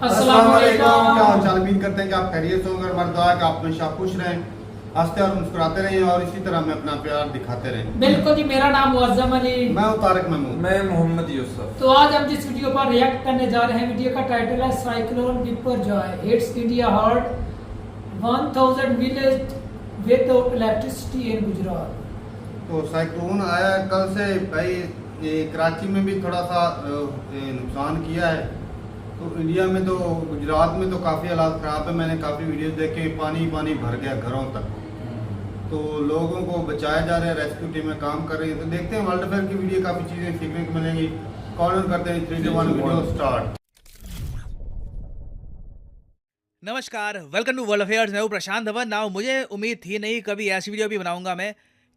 अस्सलाम वालेकुम। क्या हाल चाल, उम्मीद करते हैं कि आप खैरियत से होंगे। हमारी दुआ है कि आप हमेशा खुश रहें, हंसते और मुस्कुराते रहें और इसी तरह हमें अपना प्यार दिखाते रहें। बिल्कुल जी, मेरा नाम मुअज्जम अली। मैं हूं तारिक महमूद। मैं मोहम्मद यूसुफ। तो आज हम जिस वीडियो पर रिएक्ट करने जा रहे हैं, वीडियो का टाइटल है cyclone Biparjoy hits India hard 1000 village without electricity in Gujarat. तो साइक्लोन आया है कल से भाई, ये कराची में भी थोड़ा सा नुकसान किया है। तो इंडिया में तो गुजरात में तो काफ़ी हालात ख़राब है। मैंने काफ़ी वीडियोस देखे, पानी पानी भर गया घरों तक। तो लोगों को बचाया जा रहा है, रेस्क्यू टीमें काम कर रही है। तो देखते हैं वर्ल्ड अफेयर की वीडियो, काफ़ी चीज़ें सीखने को मिलेंगी। कॉर्नर करते हैं 3 2 1 वीडियो स्टार्ट। नमस्कार, वेलकम टू वर्ल्ड अफेयर्स। मैं हूं प्रशांत धवन। नाउ मुझे उम्मीद थी नहीं कभी ऐसी वीडियो भी बनाऊंगा मैं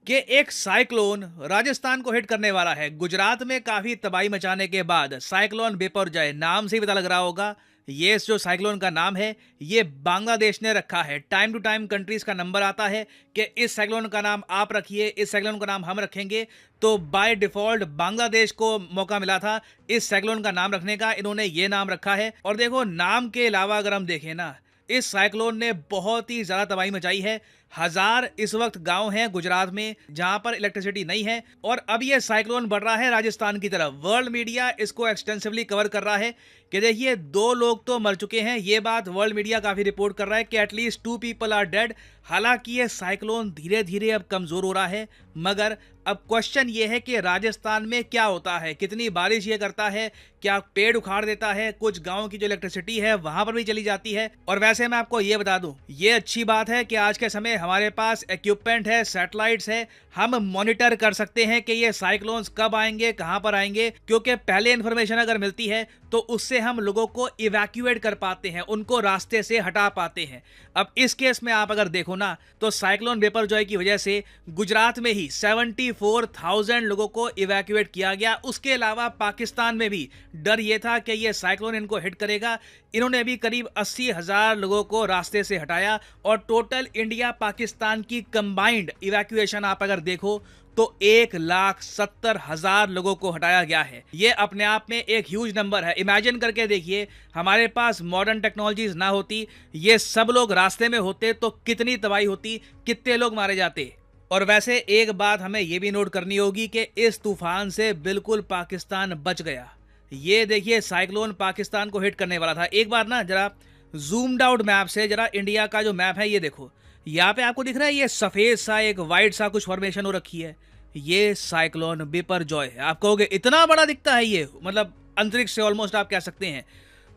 कि एक साइक्लोन राजस्थान को हिट करने वाला है। गुजरात में काफ़ी तबाही मचाने के बाद साइक्लोन बिपरजॉय, नाम से ही पता लग रहा होगा, ये जो साइक्लोन का नाम है ये बांग्लादेश ने रखा है। टाइम टू टाइम कंट्रीज़ का नंबर आता है कि इस साइक्लोन का नाम आप रखिए, इस साइक्लोन का नाम हम रखेंगे। तो बाय डिफ़ॉल्ट बांग्लादेश को मौका मिला था इस साइक्लोन का नाम रखने का, इन्होंने ये नाम रखा है। और देखो, नाम के अलावा अगर हम देखें ना, इस साइक्लोन ने बहुत ही ज़्यादा तबाही मचाई है। हजार इस वक्त गांव हैं गुजरात में जहां पर इलेक्ट्रिसिटी नहीं है। और अब ये साइक्लोन बढ़ रहा है राजस्थान की तरफ। वर्ल्ड मीडिया इसको एक्सटेंसिवली कवर कर रहा है कि देखिए 2 लोग तो मर चुके हैं। ये बात वर्ल्ड मीडिया काफ़ी रिपोर्ट कर रहा है कि एटलीस्ट 2 पीपल आर डेड। हालांकि ये साइक्लोन धीरे धीरे अब कमज़ोर हो रहा है, मगर अब क्वेश्चन ये है कि राजस्थान में क्या होता है, कितनी बारिश ये करता है, क्या पेड़ उखाड़ देता है, कुछ गाँव की जो इलेक्ट्रिसिटी है वहां पर भी चली जाती है। और वैसे मैं आपको ये बता दूं, ये अच्छी बात है कि आज के समय हमारे पास इक्विपमेंट है, सैटेलाइट्स है, हम मॉनिटर कर सकते हैं कि ये साइक्लोन्स कब आएंगे, कहां पर आएंगे। क्योंकि पहले इंफॉर्मेशन अगर मिलती है तो उससे हम लोगों को इवैक्यूएट कर पाते हैं, उनको रास्ते से हटा पाते हैं। अब इस केस में आप अगर देखो ना, तो साइक्लोन बिपरजॉय की वजह से गुजरात में ही 74,000 लोगों को इवैक्यूएट किया गया। उसके अलावा पाकिस्तान में भी डर ये था कि ये साइक्लोन इनको हिट करेगा। इन्होंने भी करीब 80,000 लोगों को रास्ते से हटाया। और टोटल इंडिया पाकिस्तान की कंबाइंड इवैक्यूएशन आप अगर देखो तो 1,70,000 लोगों को हटाया गया है। ये अपने आप में एक ह्यूज नंबर है। इमेजिन करके देखिए, हमारे पास मॉडर्न टेक्नोलॉजीज ना होती, ये सब लोग रास्ते में होते तो कितनी तबाही होती, कितने लोग मारे जाते। और वैसे एक बात हमें यह भी नोट करनी होगी कि इस तूफान से बिल्कुल पाकिस्तान बच गया। ये देखिए, साइक्लोन पाकिस्तान को हिट करने वाला था। एक बार ना जरा जूम्ड आउट मैप से जरा इंडिया का जो मैप है ये देखो, यहाँ पे आपको दिख रहा है ये सफेद सा एक वाइट सा कुछ फॉर्मेशन हो रखी है, ये साइक्लोन बिपरजॉय है। आप कहोगे इतना बड़ा दिखता है ये, मतलब अंतरिक्ष से ऑलमोस्ट आप कह सकते हैं।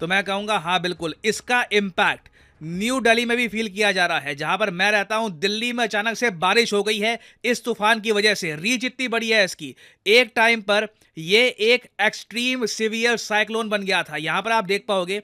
तो मैं कहूँगा हाँ बिल्कुल, इसका इम्पैक्ट न्यू दिल्ली में भी फील किया जा रहा है। जहां पर मैं रहता हूं दिल्ली में अचानक से बारिश हो गई है इस तूफान की वजह से। रीच इतनी बड़ी है इसकी, एक टाइम पर ये एक एक्सट्रीम सीवियर साइक्लोन बन गया था। यहां पर आप देख पाओगे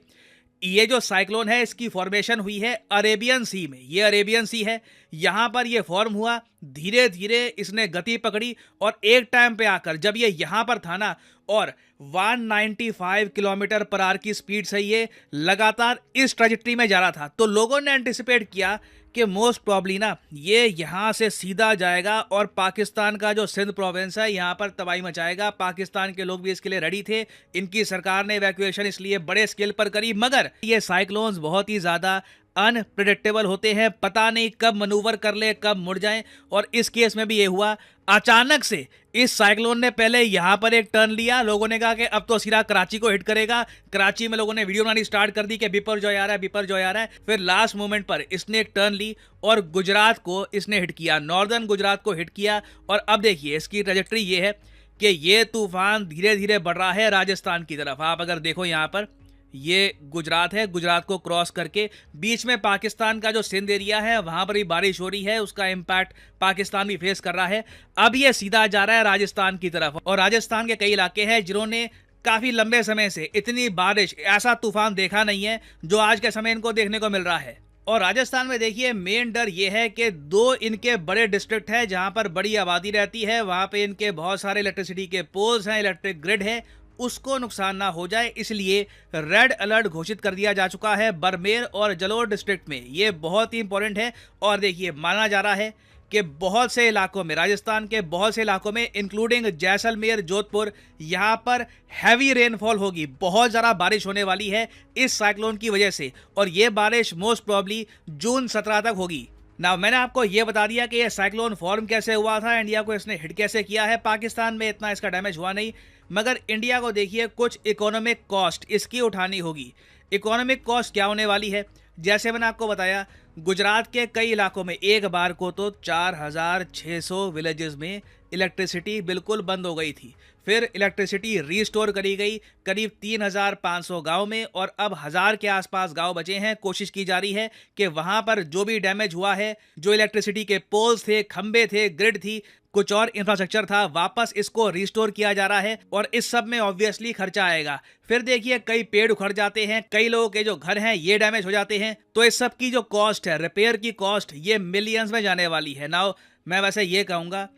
ये जो साइक्लोन है इसकी फॉर्मेशन हुई है अरेबियन सी में। ये अरेबियन सी है, यहाँ पर ये फॉर्म हुआ, धीरे धीरे इसने गति पकड़ी और एक टाइम पे आकर जब ये यहाँ पर था ना, और 195 किलोमीटर पर आवर की स्पीड से ये लगातार इस ट्रेजेक्टरी में जा रहा था, तो लोगों ने एंटिसिपेट किया कि मोस्ट प्रॉब्ली ना ये यहाँ से सीधा जाएगा और पाकिस्तान का जो सिंध प्रोविंस है यहाँ पर तबाही मचाएगा। पाकिस्तान के लोग भी इसके लिए रेडी थे। इनकी सरकार ने इवैक्यूएशन इसलिए बड़े स्केल पर करी। मगर ये साइक्लोन्स बहुत ही ज़्यादा अनप्रेडिक्टेबल होते हैं, पता नहीं कब मनूवर कर ले, कब मुड़ जाएं। और इस केस में भी ये हुआ, अचानक से इस साइक्लोन ने पहले यहां पर एक टर्न लिया। लोगों ने कहा कि अब तो सीधा कराची को हिट करेगा। कराची में लोगों ने वीडियो बनानी स्टार्ट कर दी कि बिपरजॉय आ रहा है, बिपरजॉय आ रहा है। फिर लास्ट मोमेंट पर इसने एक टर्न ली और गुजरात को इसने हिट किया, नॉर्दर्न गुजरात को हिट किया। और अब देखिए इसकी ट्रैजेक्टरी ये है कि ये तूफान धीरे धीरे बढ़ रहा है राजस्थान की तरफ। आप अगर देखो यहाँ पर ये गुजरात है, गुजरात को क्रॉस करके बीच में पाकिस्तान का जो सिंध एरिया है वहां पर भी बारिश हो रही है, उसका इम्पैक्ट पाकिस्तान भी फेस कर रहा है। अब ये सीधा जा रहा है राजस्थान की तरफ। और राजस्थान के कई इलाके हैं जिन्होंने काफी लंबे समय से इतनी बारिश, ऐसा तूफान देखा नहीं है जो आज के समय इनको देखने को मिल रहा है। और राजस्थान में देखिए मेन डर ये है कि 2 इनके बड़े डिस्ट्रिक्ट है जहां पर बड़ी आबादी रहती है, वहां पे इनके बहुत सारे इलेक्ट्रिसिटी के पोल्स हैं, इलेक्ट्रिक ग्रिड है, उसको नुकसान ना हो जाए इसलिए रेड अलर्ट घोषित कर दिया जा चुका है बरमेर और जलोर डिस्ट्रिक्ट में। ये बहुत ही इंपॉर्टेंट है। और देखिए माना जा रहा है कि बहुत से इलाकों में, राजस्थान के बहुत से इलाकों में इंक्लूडिंग जैसलमेर, जोधपुर, यहाँ पर हैवी रेनफॉल होगी। बहुत ज़्यादा बारिश होने वाली है इस साइक्लोन की वजह से, और ये बारिश मोस्ट प्रॉब्ली जून 17 तक होगी। ना मैंने आपको ये बता दिया कि ये साइक्लोन फॉर्म कैसे हुआ था, इंडिया को इसने हिट कैसे किया है। पाकिस्तान में इतना इसका डैमेज हुआ नहीं, मगर इंडिया को देखिए कुछ इकोनॉमिक कॉस्ट इसकी उठानी होगी। इकोनॉमिक कॉस्ट क्या होने वाली है? जैसे मैंने आपको बताया, गुजरात के कई इलाकों में एक बार को तो 4600 विलेजेस में इलेक्ट्रिसिटी बिल्कुल बंद हो गई थी। फिर इलेक्ट्रिसिटी रीस्टोर करी गई करीब 3500 गांव में, और अब 1000 के आसपास गांव बचे हैं। कोशिश की जा रही है कि वहां पर जो भी डैमेज हुआ है, जो इलेक्ट्रिसिटी के पोल्स थे, खंबे थे, ग्रिड थी, कुछ और इंफ्रास्ट्रक्चर था, वापस इसको रिस्टोर किया जा रहा है। और इस सब में ऑब्वियसली खर्चा आएगा। फिर देखिए कई पेड़ उखड़ जाते हैं, कई लोगों के जो घर हैं ये डैमेज हो जाते हैं, तो इस सब की जो कॉस्ट है, रिपेयर की कॉस्ट, ये मिलियंस में जाने वाली है। नाउ मैं वैसे ये कहूँगा,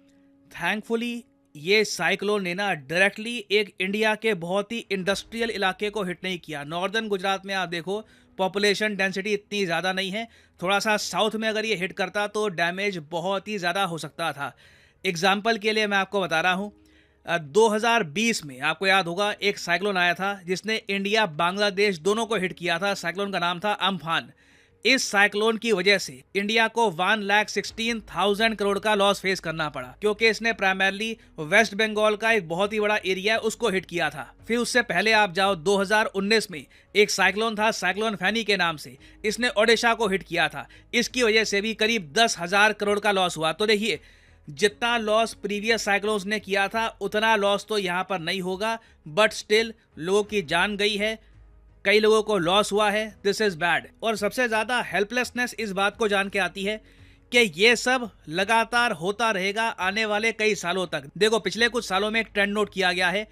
थैंकफुली ये साइक्लोन ने ना डायरेक्टली एक इंडिया के बहुत ही इंडस्ट्रियल इलाके को हिट नहीं किया। नॉर्दर्न गुजरात में आप देखो पॉपुलेशन डेंसिटी इतनी ज़्यादा नहीं है, थोड़ा सा साउथ में अगर ये हिट करता तो डैमेज बहुत ही ज़्यादा हो सकता था। एग्जाम्पल के लिए मैं आपको बता रहा हूँ, 2020 में आपको याद होगा एक साइक्लोन आया था जिसने इंडिया बांग्लादेश दोनों को हिट किया था। साइक्लोन का नाम था अम्फान। इस साइक्लोन की वजह से इंडिया को 1,16,000 करोड़ का लॉस फेस करना पड़ा, क्योंकि इसने प्राइमरली वेस्ट बंगाल का एक बहुत ही बड़ा एरिया है उसको हिट किया था। फिर उससे पहले आप जाओ 2019 में एक साइक्लोन था, साइक्लोन फैनी के नाम से, इसने ओडिशा को हिट किया था। इसकी वजह से भी करीब 10,000 करोड़ का लॉस हुआ। तो देखिए जितना लॉस प्रीवियस साइक्लोन्स ने किया था उतना लॉस तो यहाँ पर नहीं होगा, बट स्टिल लोगों की जान गई है, कई लोगों को लॉस हुआ है। This is bad. और सबसे ज़्यादा हेल्पलेसनेस इस बात को जान के आती है कि ये सब लगातार होता रहेगा आने वाले कई सालों तक। देखो पिछले कुछ सालों में एक ट्रेंड नोट किया गया है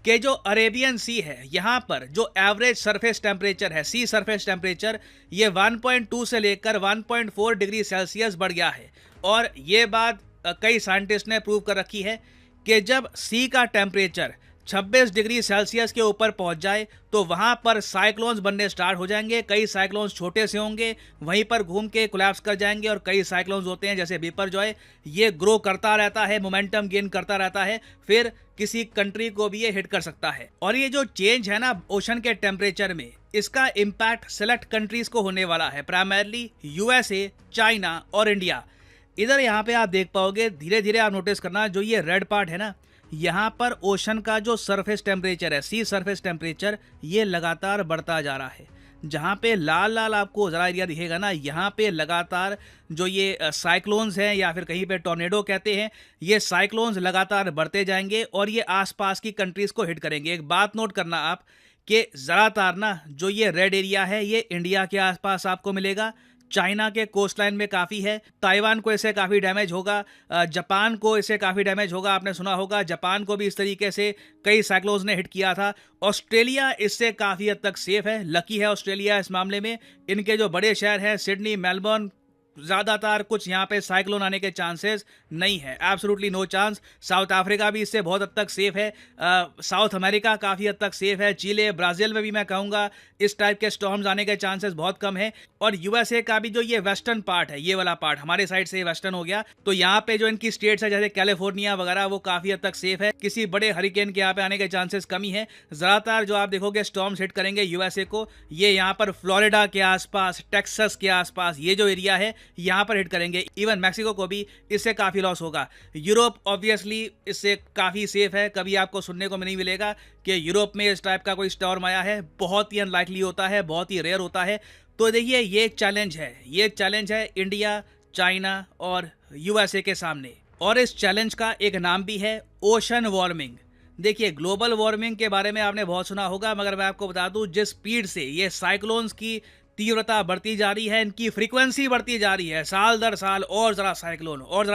कि जो अरेबियन सी है, यहाँ पर जो एवरेज सरफेस टेम्परेचर है, सी सरफेस टेम्परेचर, ये 1.2 से लेकर 1.4 डिग्री सेल्सियस बढ़ गया है। और ये बात कई साइंटिस्ट ने प्रूव कर रखी है कि जब सी का टेम्परेचर 26 डिग्री सेल्सियस के ऊपर पहुंच जाए तो वहां पर साइक्लोन्स बनने स्टार्ट हो जाएंगे। कई साइक्लोन्स छोटे से होंगे, वहीं पर घूम के कोलैप्स कर जाएंगे, और कई साइक्लोन्स होते हैं जैसे बिपरजॉय, ये ग्रो करता रहता है, मोमेंटम गेन करता रहता है, फिर किसी कंट्री को भी ये हिट कर सकता है। और ये जो चेंज है ना ओशन के टेम्परेचर में, इसका इम्पैक्ट सेलेक्ट कंट्रीज को होने वाला है, प्राइमरली यूएसए, चाइना और इंडिया। इधर यहाँ पे आप देख पाओगे, धीरे धीरे आप नोटिस करना, जो ये रेड पार्ट है ना, यहाँ पर ओशन का जो सरफेस टेम्परेचर है, सी सरफेस टेम्परेचर, ये लगातार बढ़ता जा रहा है। जहाँ पे लाल लाल आपको ज़रा एरिया दिखेगा ना, यहाँ पे लगातार जो ये साइक्लोन्स हैं, या फिर कहीं पे टॉर्नेडो कहते हैं, ये साइक्लोन्स लगातार बढ़ते जाएंगे और ये आसपास की कंट्रीज़ को हिट करेंगे। एक बात नोट करना आप कि ज़्यादातर ना जो ये रेड एरिया है ये इंडिया के आसपास आपको मिलेगा, चाइना के कोस्ट लाइन में काफ़ी है, ताइवान को इससे काफ़ी डैमेज होगा, जापान को इससे काफ़ी डैमेज होगा। आपने सुना होगा जापान को भी इस तरीके से कई साइक्लोन्स ने हिट किया था। ऑस्ट्रेलिया इससे काफ़ी हद तक सेफ है, लकी है ऑस्ट्रेलिया इस मामले में। इनके जो बड़े शहर हैं सिडनी, मेलबर्न, ज़्यादातर कुछ यहाँ पे साइक्लोन आने के चांसेस नहीं है, absolutely no chance. South Africa भी इससे बहुत हद तक सेफ है, साउथ अमेरिका काफ़ी हद तक सेफ है, चिले, ब्राज़ील में भी मैं कहूँगा इस टाइप के स्टॉर्म्स आने के चांसेस बहुत कम है। और यूएसए का भी जो ये वेस्टर्न पार्ट है, ये वाला पार्ट हमारे साइड से वेस्टर्न हो गया, तो यहाँ पे जो इनकी स्टेट्स है जैसे कैलिफोर्निया वगैरह, वो काफ़ी हद तक सेफ है, किसी बड़े हरिकेन के यहाँ पे आने के चांसेस कमी है। ज़्यादातर जो आप देखोगे स्टॉर्म्स हिट करेंगे यूएसए को, ये यहाँ पर फ्लोरिडा के आसपास, टेक्सास के आसपास, ये जो एरिया है यहाँ पर हिट करेंगे। इवन मैक्सिको को भी इससे काफ़ी लॉस होगा। यूरोप ऑब्वियसली इससे काफ़ी सेफ है, कभी आपको सुनने को नहीं मिलेगा कि यूरोप में इस टाइप का कोई स्टॉर्म आया है, बहुत ही अनलाइकली होता है, बहुत ही रेयर होता है। तो देखिए ये चैलेंज है, ये चैलेंज है इंडिया, चाइना और यूएसए के सामने। और इस चैलेंज का एक नाम भी है ओशन वार्मिंग। देखिए ग्लोबल वार्मिंग के बारे में आपने बहुत सुना होगा, मगर मैं आपको बता दूं जिस स्पीड से ये साइक्लोन्स की तीव्रता बढ़ती जा रही है, इनकी फ्रीक्वेंसी बढ़ती जा रही है, साल दर साल और ज़रा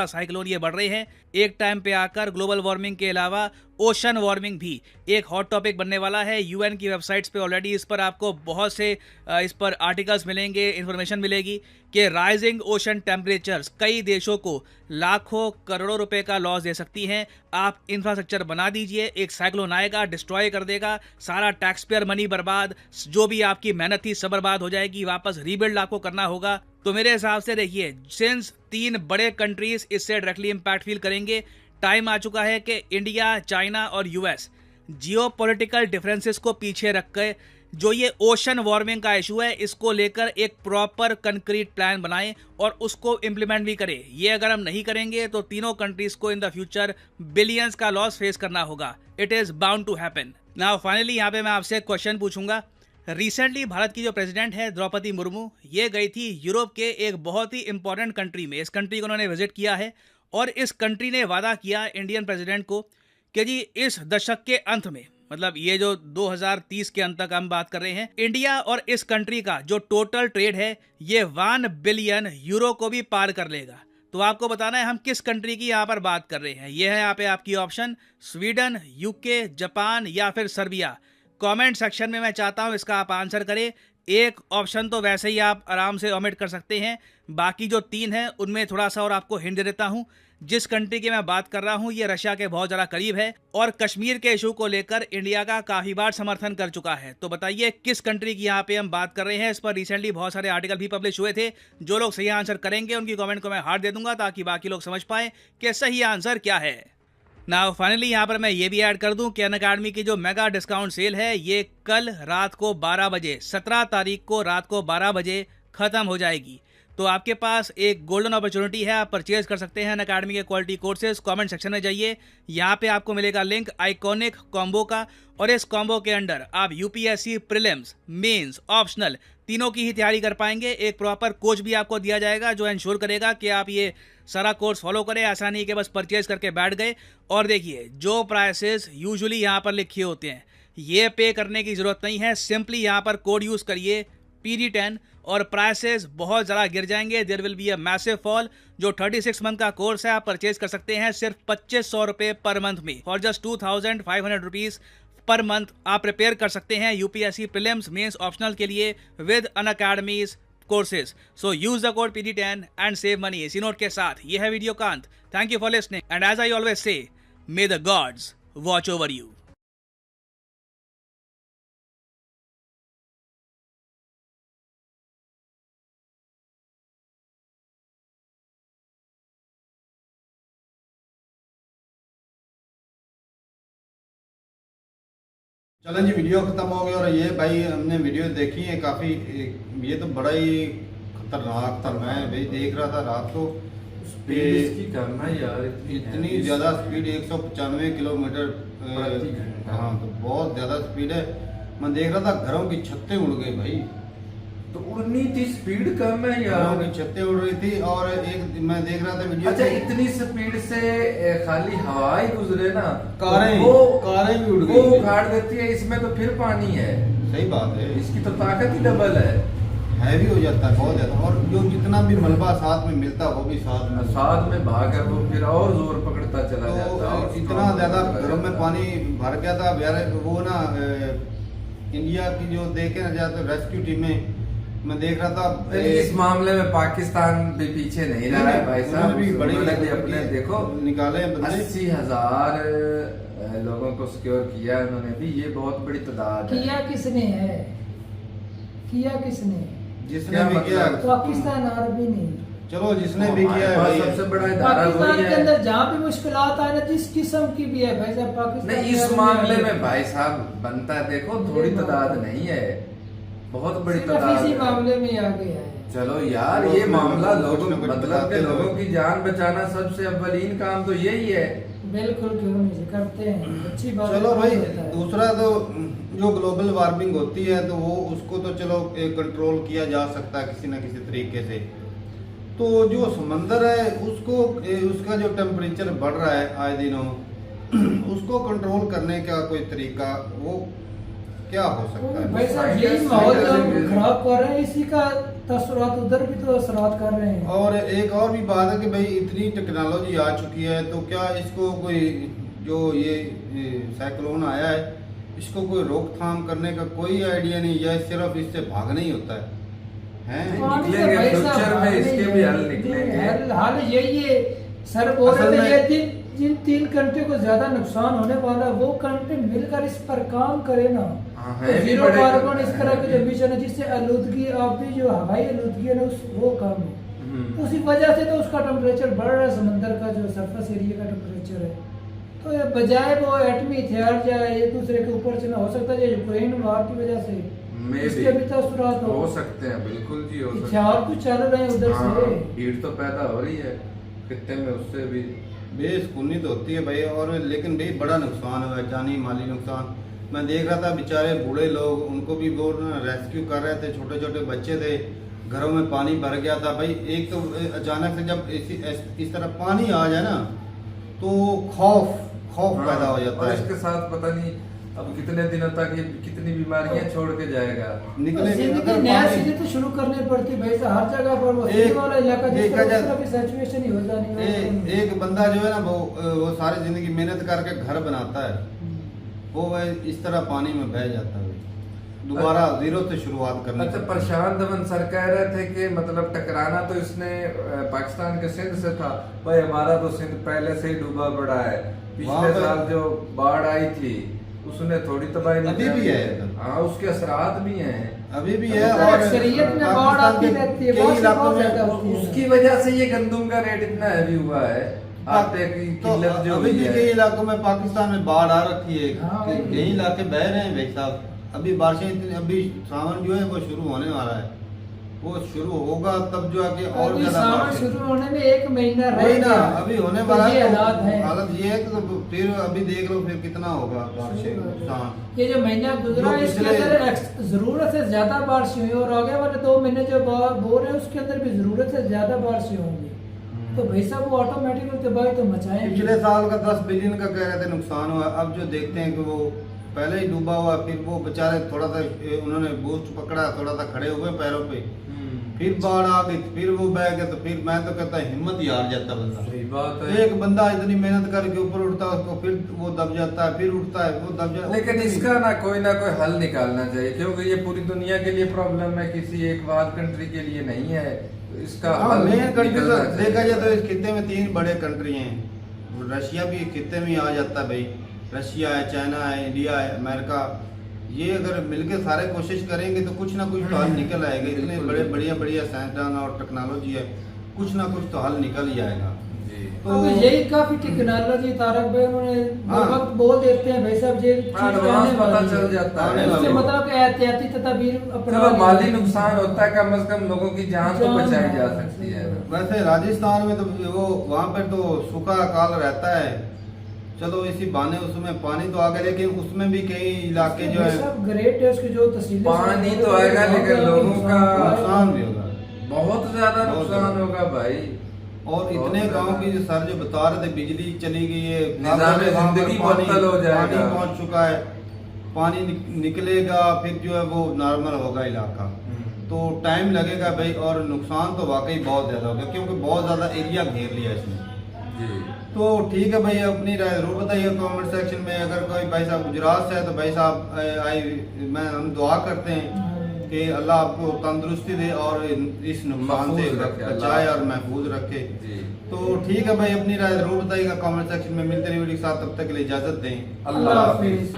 साइक्लोन ये बढ़ रहे हैं। एक टाइम पे आकर ग्लोबल वार्मिंग के अलावा ओशन वार्मिंग भी एक हॉट टॉपिक बनने वाला है। यूएन की वेबसाइट्स पे ऑलरेडी इस पर आपको बहुत से इस पर आर्टिकल्स मिलेंगे, इन्फॉर्मेशन मिलेगी कि राइजिंग ओशन टेम्परेचर्स कई देशों को लाखों करोड़ों रुपए का लॉस दे सकती हैं। आप इंफ्रास्ट्रक्चर बना दीजिए, एक साइक्लोन आएगा, डिस्ट्रॉय कर देगा, सारा टैक्स पेयर मनी बर्बाद, जो भी आपकी मेहनत थी सब बर्बाद हो जाएगी, वापस रीबिल्ड आपको करना होगा। तो मेरे हिसाब से देखिए, सिंस 3 बड़े कंट्रीज इससे डायरेक्टली इम्पैक्ट फील करेंगे, टाइम आ चुका है कि इंडिया, चाइना और यूएस जियोपॉलिटिकल डिफरेंसेस को पीछे रख के जो ये ओशन वार्मिंग का इशू है, इसको लेकर एक प्रॉपर कंक्रीट प्लान बनाएं और उसको इम्प्लीमेंट भी करें। ये अगर हम नहीं करेंगे तो तीनों कंट्रीज को इन द फ्यूचर बिलियंस का लॉस फेस करना होगा। It is bound to happen. Now finally यहाँ पे मैं आपसे एक क्वेश्चन पूछूंगा। रिसेंटली भारत की जो प्रेसिडेंट है द्रौपदी मुर्मू, ये गई थी यूरोप के एक बहुत ही इंपॉर्टेंट कंट्री में। इस कंट्री को उन्होंने विजिट किया है और इस कंट्री ने वादा किया इंडियन प्रेसिडेंट को कि जी इस दशक के अंत में, मतलब ये जो 2030 के अंत तक हम बात कर रहे हैं, इंडिया और इस कंट्री का जो टोटल ट्रेड है ये 1 बिलियन यूरो को भी पार कर लेगा। तो आपको बताना है हम किस कंट्री की यहाँ पर बात कर रहे हैं। ये है यहाँ पे आपकी ऑप्शन, स्वीडन, यूके, जापान या फिर सर्बिया। कमेंट सेक्शन में मैं चाहता हूँ इसका आप आंसर करें। एक ऑप्शन तो वैसे ही आप आराम से ओमिट कर सकते हैं, बाकी जो 3 हैं उनमें थोड़ा सा और आपको हिंट दे देता हूँ। जिस कंट्री की मैं बात कर रहा हूँ ये रशिया के बहुत ज़्यादा करीब है और कश्मीर के इशू को लेकर इंडिया का काफ़ी बार समर्थन कर चुका है। तो बताइए किस कंट्री की यहाँ पे हम बात कर रहे हैं। इस पर रिसेंटली बहुत सारे आर्टिकल भी पब्लिश हुए थे। जो लोग सही आंसर करेंगे उनकी कमेंट को मैं हार्ट दे दूंगा ताकि बाकी लोग समझ पाएं कि सही आंसर क्या है। नाउ फाइनली यहाँ पर मैं ये भी ऐड कर दूं कि अनअकैडमी की जो मेगा डिस्काउंट सेल है ये कल रात को 12 बजे 17 तारीख को रात को 12 बजे ख़त्म हो जाएगी। तो आपके पास एक गोल्डन अपॉर्चुनिटी है, आप परचेज कर सकते हैं अनअकैडमी के क्वालिटी कोर्सेज। कमेंट सेक्शन में जाइए, यहाँ पे आपको मिलेगा लिंक आइकॉनिक कॉम्बो का और इस कॉम्बो के अंडर आप यूपीएससी प्रीलिम्स, मेंस, ऑप्शनल तीनों की ही तैयारी कर पाएंगे। एक प्रॉपर कोच भी आपको दिया जाएगा जो इंश्योर करेगा कि आप ये सारा कोर्स फॉलो करें। ऐसा नहीं कि बस परचेज करके बैठ गए। और देखिए जो प्राइसेस यूजुअली यहाँ पर लिखे होते हैं ये पे करने की ज़रूरत नहीं है। सिंपली यहाँ पर कोड यूज़ करिए PD10 और प्राइसेस बहुत ज़्यादा गिर जाएंगे। There will be a massive fall. जो 36 मंथ का कोर्स है आप परचेज कर सकते हैं सिर्फ 2500 रुपये पर मंथ में। For just 2500 rupees per month आप प्रिपेयर कर सकते हैं यूपीएससी प्रीलिम्स, मेंस, ऑप्शनल के लिए with Unacademy's courses. So use the code PD10 and save money. इसी नोट के साथ ये है वीडियो का अंत। Thank you for listening and as I always say, may the gods watch over you. चलें जी, वीडियो ख़त्म हो गया और ये भाई हमने वीडियो देखी है काफ़ी। ये तो बड़ा ही खतरनाक था। मैं भाई देख रहा था रात को, स्पीड इसकी कम है यार, इतनी ज़्यादा स्पीड 195 किलोमीटर प्रति घंटा। हाँ, तो बहुत ज़्यादा स्पीड है। मैं देख रहा था घरों की छतें उड़ गई भाई। तो उड़नी थी, स्पीड कम है घरों यार। की छतें उड़ रही थी और एक मैं देख रहा था वीडियो। अच्छा, इतनी स्पीड से खाली हवा ही गुजरे ना, कारें तो कारें भी उड़ वो गई। उखाड़ देती है। इसमें तो फिर पानी है, सही बात है। इसकी तो ताकत ही डबल है। हैवी हो जाता है बहुत ज़्यादा और जो जितना भी मलबा साथ में मिलता है वो भी साथ में भागर वो फिर और जोर पकड़ता चला जाता है। तो इतना ज़्यादा घरों में पानी भर गया था यार। वो ना इंडिया की जो देखे ना जाते रेस्क्यू टीमें, मैं देख रहा था इस मामले में पाकिस्तान भी पीछे नहीं रहा है भाई साहब। भी बड़ी भी अपने देखो निकाले हैं बंदे। 80,000 लोगों को सिक्योर किया उन्होंने भी। ये बहुत बड़ी तादाद है। किया किसने है? किया किसने? जिसने क्या भी किया, पाकिस्तान आर्मी नहीं। चलो जिसने भी किया है भाई। सबसे बड़ा इदारा पाकिस्तान वही के है। अंदर जहाँ भी मुश्किलात आए ना, जिस किस्म की भी है भाई साहब, पाकिस्तान नहीं, के इस आर्मी मामले है। में भाई साहब बनता है, देखो थोड़ी तादाद नहीं है, बहुत बड़ी सिर्फ तादाद इसी है। मामले में आगे है। चलो यार, ये मामला लोगों मतलब के लोगों की जान बचाना सबसे अव्वलीन काम तो यही है। बिल्कुल, क्यों नहीं करते हैं, अच्छी बात चलो भाई, होता है। दूसरा तो जो ग्लोबल वार्मिंग होती है तो वो उसको तो चलो कंट्रोल किया जा सकता है किसी न किसी तरीके से। तो जो समंदर है उसको उसका जो टेम्परेचर बढ़ रहा है आए दिनों, उसको कंट्रोल करने का कोई तरीका वो क्या हो सकता है? भाई साहब यही माहौल जो हम खराब कर रहे हैं, इसी का तसरात उधर भी तो असरात कर रहे हैं। और एक और भी बात है कि भाई इतनी टेक्नोलॉजी आ चुकी है तो क्या इसको कोई जो ये साइक्लोन आया है इसको कोई रोकथाम करने का कोई आइडिया नहीं, या सिर्फ इससे भागना ही होता है? निकलेंगे भाई साहब, फ्यूचर में इसके भी हल निकलेंगे। हाल यही है सर, बोल असल रहे में- थे जिन 3 कंट्री को ज्यादा नुकसान होने वाला है, वो कंट्री मिलकर इस पर काम करे ना, हाँ, तो है भी जीरो बड़े- कार्बन इस तरह के जो मिशन है जिससे आलूदगी आप भी जो हवाई आलूदगी है ना वो कम है। उसी वजह से तो उसका टेम्परेचर बढ़ रहा है, समंदर का जो सरफेस एरिया का टेम्परेचर है। तो ये बजाय वो एटमी हथियार या एक दूसरे के ऊपर चलना, हो सकता है यूक्रेन वार की वजह से इसके भी तसुरात हो सकते हैं, बिल्कुल जी हो सकते हथियार तो चल रहे हैं उधर हाँ, से। हीट तो पैदा हो रही है खित्ते में, उससे भी बेसुकूनी तो होती है भाई, और लेकिन भाई बड़ा नुकसान हुआ है, जानी माली नुकसान। मैं देख रहा था बेचारे बूढ़े लोग, उनको भी वो रेस्क्यू कर रहे थे, छोटे छोटे बच्चे थे, घरों में पानी भर गया था भाई। एक तो अचानक से जब इस तरह पानी आ जाए ना तो खौफ हाँ, पैदा हो जाता और है। इसके साथ पता नहीं अब कितने दिनों तक ये कितनी बीमारियां छोड़ के जाएगा। निकले जिंदगी नया चीजें तो शुरू करनी पड़ती है भाई, हर जगह पर वो एक- वाला इलाका जिस देखा जाए- तरह की सिचुएशन ही हो जानी है। एक बंदा जो है ना वो सारी जिंदगी मेहनत करके घर बनाता है, वो वह इस तरह पानी में बह जाता है, दोबारा जीरो से शुरुआत करनी अच्छा, पड़ती है। प्रशांत धवन सर कह रहे थे कि मतलब टकराना तो इसने पाकिस्तान के सिंध से था। भाई हमारा तो सिंध पहले से ही डूबा पड़ा है, वहाँ पिछले पे- साल जो बाढ़ आई थी उसने थोड़ी तबाही अभी मचाई भी है। हाँ, उसके असरात भी हैं अभी भी अभी है। तो और अक्सरियत में बाढ़ पाकिस्तान आती के रहती है, कई बहुत से इलाकों बहुत में ज्यादा होती है। उसकी वजह से ये गंदम का रेट इतना हैवी हुआ है, आटे की तो किल्लत जो अभी हुई भी है। कई इलाकों में पाकिस्तान में बाढ़ आ रखी है, हाँ, कई इलाके बह रहे हैं भाई साहब। अभी बारिशें इतनी, अभी सावन जो है वो शुरू होने वाला है, वो शुरू होगा तब जो आके और अभी ज्यादा सावन बारिशें- शुरू होने में 1 महीना रह वही ना, गया। अभी होने तो वाला ये है, हालात है। हालत ये है कि तो फिर अभी देख लो फिर कितना होगा बारिशें नुकसान। ये जो महीना गुजरा जो इसके पिछले- अंदर जरूरत से ज्यादा बारिश हुई और आगे वाले 2 महीने जो बोल रहे हैं उसके अंदर भी जरूरत से ज्यादा बारिश होंगी। तो भाई साहब वो ऑटोमेटिकली तबाही तो मचाएंगे। पिछले साल का 10 बिलियन का कह रहे थे नुकसान हुआ, अब जो देखते हैं कि वो पहले ही डूबा हुआ, फिर वो बेचारे थोड़ा सा उन्होंने बूस्ट पकड़ा, थोड़ा सा खड़े हुए पैरों पे, फिर बाढ़ आ गई, फिर वो बह गया, तो फिर मैं तो कहता हिम्मत ही हार जाता बंदा। सही बात है। एक बंदा इतनी मेहनत करके ऊपर उठता है, उसको फिर वो दब जाता है, फिर उठता है, वो दब जाता है। लेकिन इसका ना कोई हल निकालना चाहिए, क्योंकि ये पूरी दुनिया के लिए प्रॉब्लम है, किसी एक वाद कंट्री के लिए नहीं है। तो इसका हाँ, हल मेन कंट्री निकलना तो चाहिए। देखा जाए तो इस खित्ते में 3 बड़े कंट्री हैं। रशिया भी खित्ते में ही आ जाता है भाई, रशिया है, चाइना है, इंडिया है, अमेरिका। ये अगर मिलके सारे कोशिश करेंगे तो कुछ ना कुछ तो हल निकल आएगा। इतने बिल्कुल, बड़े बिल्कुल। बढ़िया बढ़िया साइंसदान और टेक्नोलॉजी है, कुछ ना कुछ तो हल निकल ही आएगा। जी। तो अब यही काफी टेक्नोलॉजी तारक भाई उन्होंने हाँ। वक्त बोल देते हैं भाई साहब ये चीज़ एडवांस आने पता वाली चल है। जाता आने है। वाली उससे है। मतलब कि एहतियाती तदबीर अपना चलो माली नुकसान होता है, कम से कम लोगों की जान तो जान बचाई जा है, सकती है। वैसे राजस्थान में तो वो वहाँ पर तो सूखा काल रहता है, चलो इसी बहाने उसमें पानी तो आ गया, लेकिन उसमें भी कई इलाके जो है सब ग्रेट है उसकी जो तस्वीरें पानी तो आएगा, लेकिन लोगों का नुकसान भी होगा। बहुत ज्यादा बहुत नुकसान ज्यादा। होगा भाई। और इतने बहुत गांव ज्यादा। की जो सर जो बता रहे थे बिजली चली गई है, निज़ाम-ए वहाँ पर ज़िंदगी पानी- मुअत्तल हो जाएगा। पानी पहुंच चुका है, पानी निकलेगा, फिर जो है वो नॉर्मल होगा इलाका, तो टाइम लगेगा भाई। और नुकसान तो वाकई बहुत ज्यादा होगा, क्योंकि बहुत ज्यादा एरिया घेर लिया इसने। जी। तो ठीक है भाई, अपनी राय जरूर बताइए कमेंट सेक्शन में। अगर कोई भाई साहब गुजरात से है तो भाई साहब हम दुआ करते हैं कि अल्लाह आपको तंदुरुस्ती दे और इस नुकसान से महफूज रखे, बचाए और महफूज रखे। जी। तो ठीक है भाई, अपनी राय जरूर बताइएगा कमेंट सेक्शन में। मिलते रहिए वीडियो के साथ, तब तक के लिए इजाजत दें। अल्लाह हाफिज।